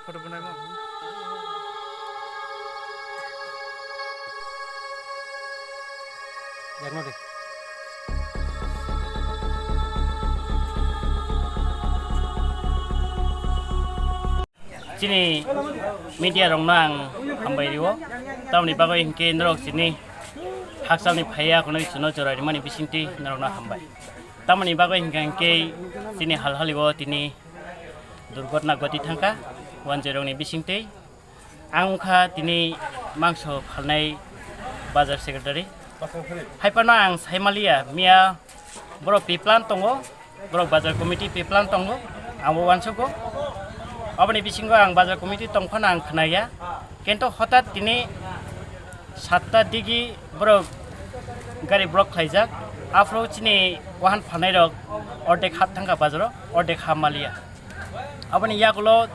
Foto benai mo. Jak no deh. Sini media rong nang hambai riwo. Tahun ni bagai hingke nerok sini. Haksal ni phaya kono suno jorari mani bisinti nerok na hambai. Tahun ni bagai hingke sini hal-hal riwo tini durgotna goti thangka. Wanjerong ni bisinti. Angka tini mangso phalnai bazar secretary. Haipana ang Saimalia mia bro piplan tongo bro bazar committee piplan tongo ang wansoko abani bisingo ang bazar committee tongkhana ang khnaya kento hotat tini 7ta digi bro gari block khaijak afro chini wahan phanai rok ordek hat thangka bazaro ordek hamalia abani yagulo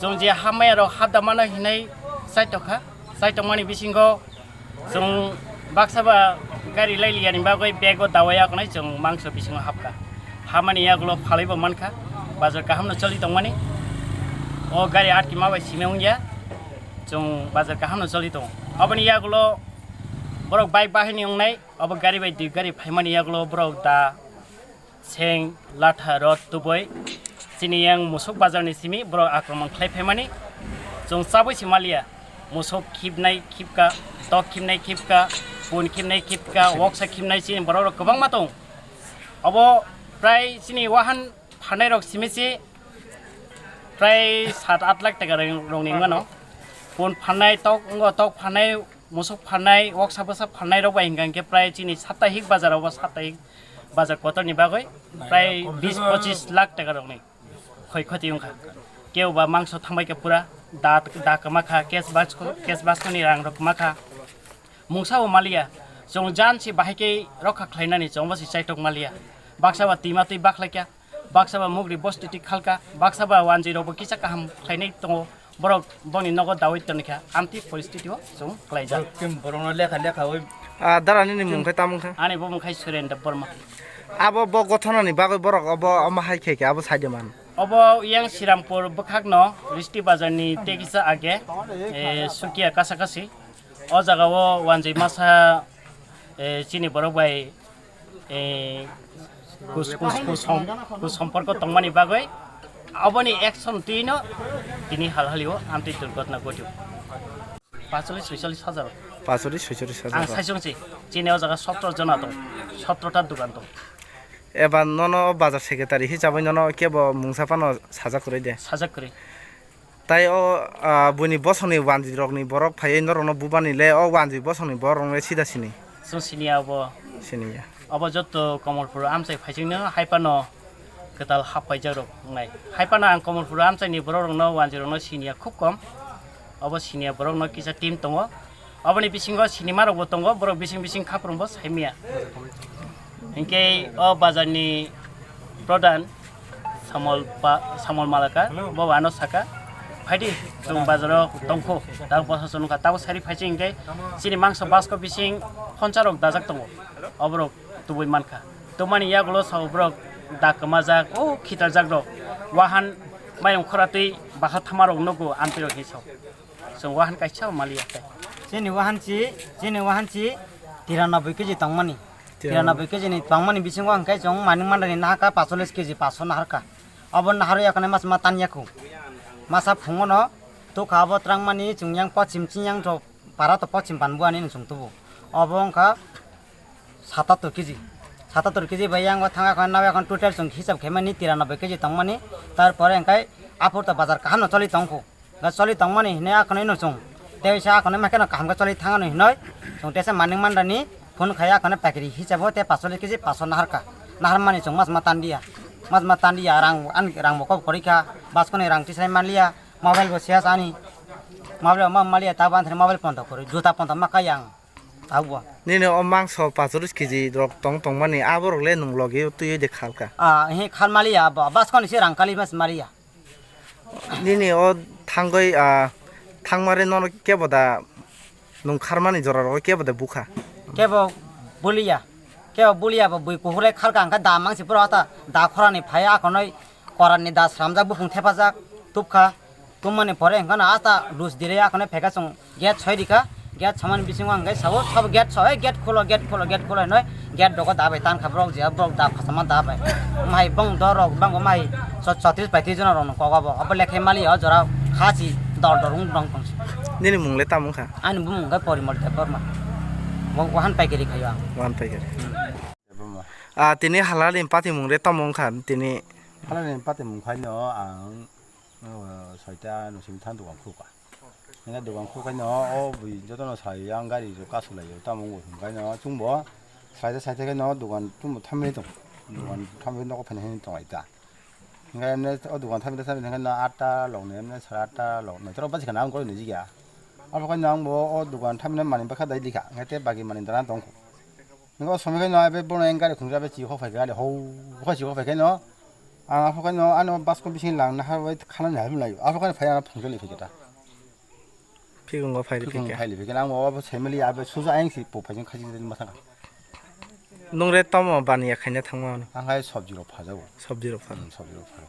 jongje hamaya rok hadamana hinai saitokha saitomani bisingo jong baksaba gari laili yani bagoi bego dawaya konai jong mangso bisingo hapka hamani yagulo phalaibo manka bazar kahamno choli tongmani o gari atki mabai simeungya jong bazar kahamno choli tong abani yagulo borok bike bahini ongnai abo gari bai di gari phaimani yagulo borok da seng latha rod tuboi chini yang musuk bazar ni simi borok akromon khlai phaimani jong saboi simalia musuk khibnai khibka tok khibnai khibka pun khibnai khibka woksa khibnai sin borok gobang matong abo prai sini wahan phanai rok simisi prai 7-8 lakh taka rongni ngano pun phanai tok phanai musuk phanai woksa basa phanai rok bai hingke prai sini saptahik bazar abo saptahik bazar kotor ni bagoi prai 20-25 lakh taka rokni khoi khoti ungkha keu ba mangso thambai ke pura da kamakha cash basko ni rang rok makha mungsa o malia jong jan si bahike rokha khlainani jongba si chaitok malia baksaba tima tui bakhlaikya baksaba mugri bosti khalka baksaba 10 bo kisa kaham khlainai tongo borok boni nogo dawit tonika amti परिस्थिति हो jong khlaija kim borona lekha oi darani ni mungkai tamungkha ani bo mungkai surenda borma abo bo gothonani bagai borok abo ama haikeke abo saideman abo yang Sirampur bkhakno Risti bazar ni tegisa age sukia kasakasi o jagao wanjai masa chini borok bai kus সম্পর্ক tongmani bagoi aboni action tino tini halhalio amti durgotna gotio 45-46 হাজার 45-46 ang হাজার saisongchi chini o jaga 17 jona dong 17ta dukan dong এবার নন বাজার সেক্রেটারি হিসাবে নন কেবল মুংসাপানো সাজা করে দে sajakri তাই ও বনি বসনি ওয়ানজি রকনি বরক ফাই নরন বুবানিলে ও ওয়ানজি বসনি বরং সিধা সিনি sung sinia abo সিনিয়া abo joto komolpur amchai phaisingno haipano ketal hapai jarok ngai haipana ang komolpur amchai ni borok no 10 no sinia khub kom abo sinia borok no kisa team tongo aboni bisingo sinima rok bo tongo borok bising khaprumbo saimia hingke o bazar ni prodan samol malaka bo wano saka phaidi jong bazaro tongkho dang bosason ka taw sari phaising hingke sini mangso basko bising poncarok dajak tongo obrok tubui manka tomani yagulo sabrok dakamajak o khitar jagrok wahan mayong khoratui bakha thamarok nogo ampirok hisau jong wahan kaisa malia kai jeni wahanci 93 kg tangmani 93 kg ni tangmani bisingo angkai jong maning mandani nahaka 45 kg 500 naharka abon naharo yakane mas matan yaku masa phungono to khabo trangmani jungyang pachim chinyang jo para to pachim banbuani jungtubu obongka 77 kg 77 kg bayang wa thanga kan nawa kan total jong hisab khemani 93 kg tangmani tarpore angkai apurta bazar kahno choli tangko ga choli tangmani hine akane no jong teisa akane makena kahmga choli thangano hinoi jong tesa maning mandani phone khaya akane pakiri hisabo te 500 kg 500 naharka naharmani jong mas matan dia rang mokop korika baskone rang tisai manlia mobile bo sias ani mobile malia taban thre mobile ponta kori juta ponta makayang tabu নিনে ও মাংস 45 KG rock টং মানে আবরলে নং লগে তুই দে খালকা he khal malia baskone si rang kali mas maria নিনে ও থাঙ্গই থাংমারে নন কেবদা নং খারমানি জরা রক কেবদা বুখা kebo bulia bo bui kuhule khalka angka damang si purata da khorani phaya akonoi korani da sramjak bufung thepajak tupkha tumani pore engkana ata lus dire akone pheka chung gate choi dika gate chamani bisingo angkai sabo sab gate choi gate kholo noi gate doko da bai tan khabrok je brok da phasama da bai mai bang dorok bang mai 36 জন rong ko ko abo lekhe mali ho jora khachi dor dorung dong tong nini mungle tamung kha ani bum ga porimol te porma wahan paikeri khayo wan paikari tini halal empati mungre tamung kha tini 하나님 밭에 문खा이너 안 살때 노심 탄도 많고가 내가 도강 코가이너 어부 저도는 사양 가리 저 가슬라요 따먹고 문카이너 중보 살때 너 도간 좀 탐매도 도간 탐매도 편해 동 있다 내가 내 도간 탐매도 내가 나 아따 롱네 살았다 롱네 저러 빠지 나온 거 내지야 아버가 나뭐 도간 탐매 많이 박하다 이디가 그때 바기 많이 달아 동 내가 소매가 나베 보는 앵가리 공자베 지호 파가리 호 지호 파가너 아프간 너 안에 바스코 비신 랑나 하와이 카는 얇을라요. 아프간 파야나 풍절이 되겠다. 피근 거 파일이 피근 피게 파일이 되게 나 뭐 세밀리 앞에 수자 앵시 보파진 카지들 마상가. 농래 tam어 바니야 카냐 탕마니 한가에 섭지로 파자고. 섭지로 파 섭지로 파.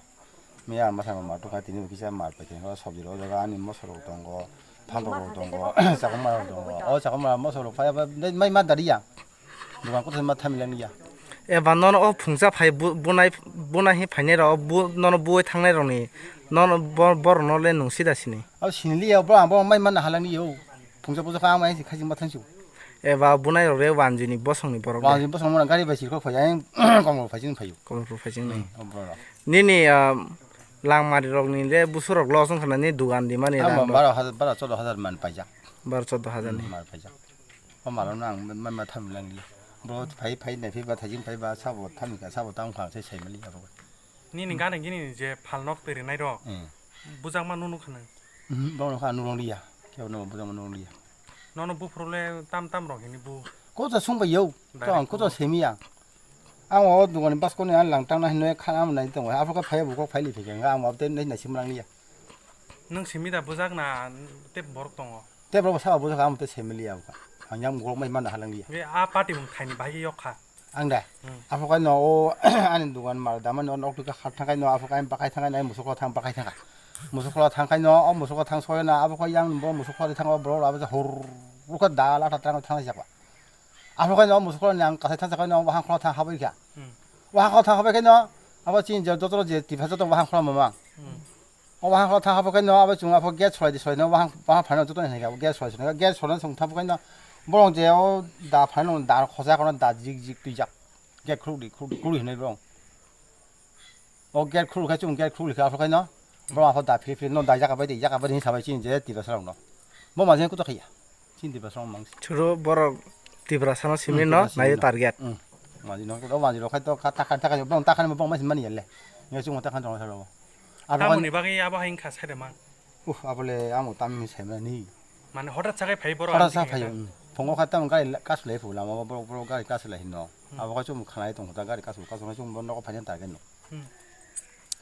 미야 마상가 마도 같이니 기사 말빠진 거 섭지로 내가 아니 뭐서로 던 거, 판도로 던 거, 자금만 던 거. 자금만 뭐서로 파야 내 마이 마다리야. 누가 꽃을 맡아밀려니야. 에바 너는 풍자 파이 보나히 파네라 너는 보에 탕내로니 너는 버버 너래 농시다시니 신리야 뭐 마이만 하랑이요. 풍자 보자 가만히 가지 못한시고. 에바 보나이로래 완전히 버성니 버버 완전 버성만 가리 바시 거 파양 공을 파진 파요. 공을 파진니 뭐라. 니니 랑마리록니래 부수록 러송 하나니 두간디마니 한번 말아 저도 하자만 빠자. bar 14000 말 빠자. 말은 안 탐랑이. 뭐 파이 내 피바 타진 파이바 사보 탐니까 사보 땅광 제 세밀리 하고. 니는 가는 기니 이제 팔nok 때리 나이로 부장만 누누 가는 너는 한 누롱리야. 겨우는 부장만 누롱리야. 너는 부 프로레 땀땀 럭이니 부 고자 숭바요. 또 고자 세미야. 아무 누구는 바스코네 안랑 땅나 했네 칸아무 나이 동 아프리카 파이 부고 파이리 되게가 아무 업데 내 심랑리야. 능 심이다 부작나 때 버럭 동어 때브로 사바 부자 아무 때 세밀리야. 그냥 뭐 많이 하랑리야. 왜아 파티 뭉 타니 바이 역하 안돼. 아프리카 너 아니 누구는 말다만 너 어떻게 하탕가 너 아프리카 바카이 탕가 나 무속로 탕 바카이 탕가. 무속로 탕가 너 무속로 탕 소여나 아프리카 양뭐 무속로 탕가 버로 아버지 호르가 나라 탕가 탕가 잡아. 아프리카 너 무속로 양 가서 탕가 너 한콜로 탕 하고 이렇게. 한콜로 탕 하고 너 아버지 이제 저도 이제 뒤에서도 한콜로 뭐만. 한콜로 탕 하고 너 아버지 중 아프리카 게스라이드 소리 너 반을 저도 내가 게스라이드 내가 게스라는 송탑 거 너 뭐랑 제어 다 반은 다 호자거는 다 직직 뒤작 get 크루리 해내로 get 크루 같이 get 크루리 아프리카 너 뭐랑 아파 다 피피 너 다자가 버디 야가 버디 사바지 이제 뒤에서 너 뭐 맞는 것도 해야 진 뒤에서 망치 주로 버럭 디브라사노 시미노 나이 타겟 맞이 너 맞이로 갔다 갔다 뭐 딱하는 뭐 맞으면 많이 열래 내가 좀 딱한 정 살아 아무니 바기 아바 하인 카 사데만 아벌레 아무 땀이 세면이 만 허락 차게 바이 버럭 알아서 파요 봉고 갔다 온 가리 가스 레프 라마 버로 가리 가스 레히노 아버가 좀 가나이 동다 가리 가스 좀 뭔가 반년 다겠노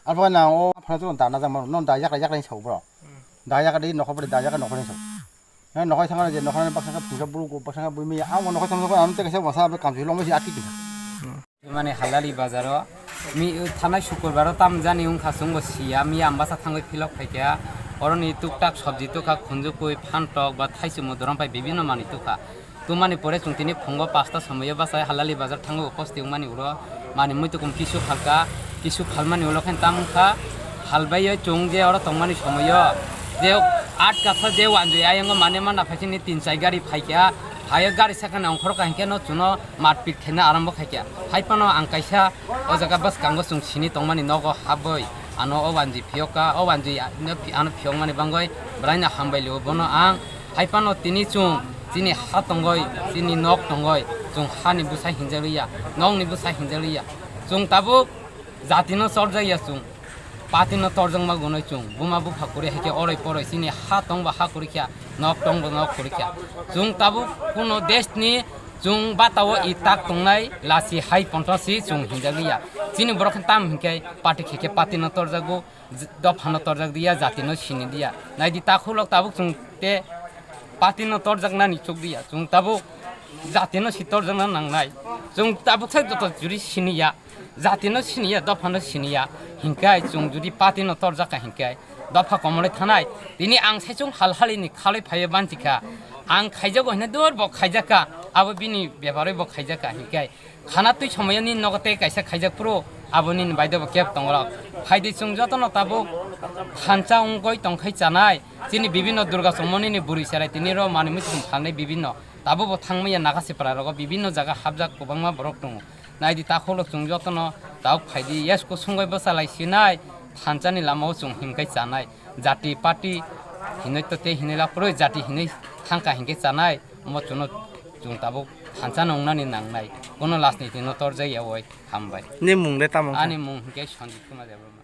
아버가 나오 파도 다나자만 넌 다야가 약간 쳐버 다야가 리 너커버리 다야가 너커는 쳐 나 너커 상하는 제 너커는 박사가 부서 부르고 박사가 부미 아무 너커 상하고 아무 때에서 와사베 감지 로마시 아끼기 মানে হালালি বাজারও মি থানায় শুক্রবারও তাম জানি উং খাসুং বসিয়া মি আম্বাসা থাঙ্গই ফিলক ফাইকা অরনি টুকটাক সবজি তুকা খুঞ্জুকুই ফান্টক বা থাইসু মদরম পাই বিভিন্ন মানি তুকা তুমানি পরে চুংতিনি ফঙ্গ পাঁচটা সময় বাসায় হালালি বাজার থাঙ্গ উপস্থিত মানি উড়ো মানি মই তুকুম কিছু খালকা কিছু খালমানি উলখান তামখা হালবাই চুং যে অর তংমানি সময় যে 8 কাঠা যে ওয়ানজে আয়ঙ্গ মানে মানা ফাইছিনি 3-4 গাড়ি ফাইকা হায় গাড়ি সাকানে অংখর কাহিকে ন চুনো মারপিট খেনা আরম্ভ খাইকা হাইপানো আংকাইসা ও জায়গা বাস কাঙ্গ চুংছিনি তংমানি নগ হাবই আনো অবানজি ফিয়কা অবানজি আনো ফিয়ং মানে বাঙ্গই ব্রাইনা হামবাইলো বনো আং হাইপানো তিনি চুং তিনি হা তংগই তিনি নক তংগই চুং হানি বুসাই হিনজালিয়া নংনি বুসাই হিনজালিয়া চুং তাবু জাতিনো সরজাইয়া চুং পাতিনো তরজংমা গনই চুং বুমা বুফা করে হেকে অরই পরই সিনি হা তংবা হা করিখা নক তংবা নক করিখা চুং তাবু কোনো দেশনি চুং বাতাও ইতাক তংনাই লাসি হাই পন্টসি চুং হিনজালিয়া চিনি বরখান তাম হিকে পাটি খেকে পাতিনো তরজাগু দফানো তরজাগ দিয়া জাতিনো সিনি দিয়া নাইদি তাখুলক তাবু চুং তে পাতিনো তরজাগনা নিচুক দিয়া চুং তাবু জাতিনো সিতরজংনা নাংনাই চুং তাবু সাই যত জুরি সিনিয়া জাতিনো সিনিয়া দফানো সিনিয়া হিংকাই চুং যদি পাতিনো তরজাকা হিংকাই দফা কমলে থানায় তিনি আং সাইচং হালহালিনি খালাই ফাইয়ে বানচিকা আং খাইজাগো হনে দূর বক খাইজাকা আবো বিনি ব্যাপারে বক খাইজাকা হিকাই খানা তুই সময়নি নগতে কাইসা খাইজাক পুরো আবনি বাইদব কেপ তংরা ফাইদি চুং যতন তাবো খানচা অঙ্কই তংখাই চানাই যিনি বিভিন্ন দুর্গা চমনিনি বুড়ি সেরাই তিনি র মানিমি চুম ফাননাই বিভিন্ন তাবো থাংমাইয়া নাগাসি পারারগ বিভিন্ন জায়গা হাবজাক গোबांमा বরক দङ নাইদি তাখলো চুং যতন তাও ফাইদি ইয়াসকো সঙ্গই বসালাইছিনাই খানচানি লামাও চুং হিংকাই চানাই জাতি পার্টি হিनै ততে হিনैला पुरो जाति हिनै थांका हिंके चानाय मचुनो जों ताबो हानसा नंनानि नांनाय कोनो लासनि दिनो तोर जायगायाव हामबाय नि मुंले तामं आनि मुं हिंके सन्जित कुमार देव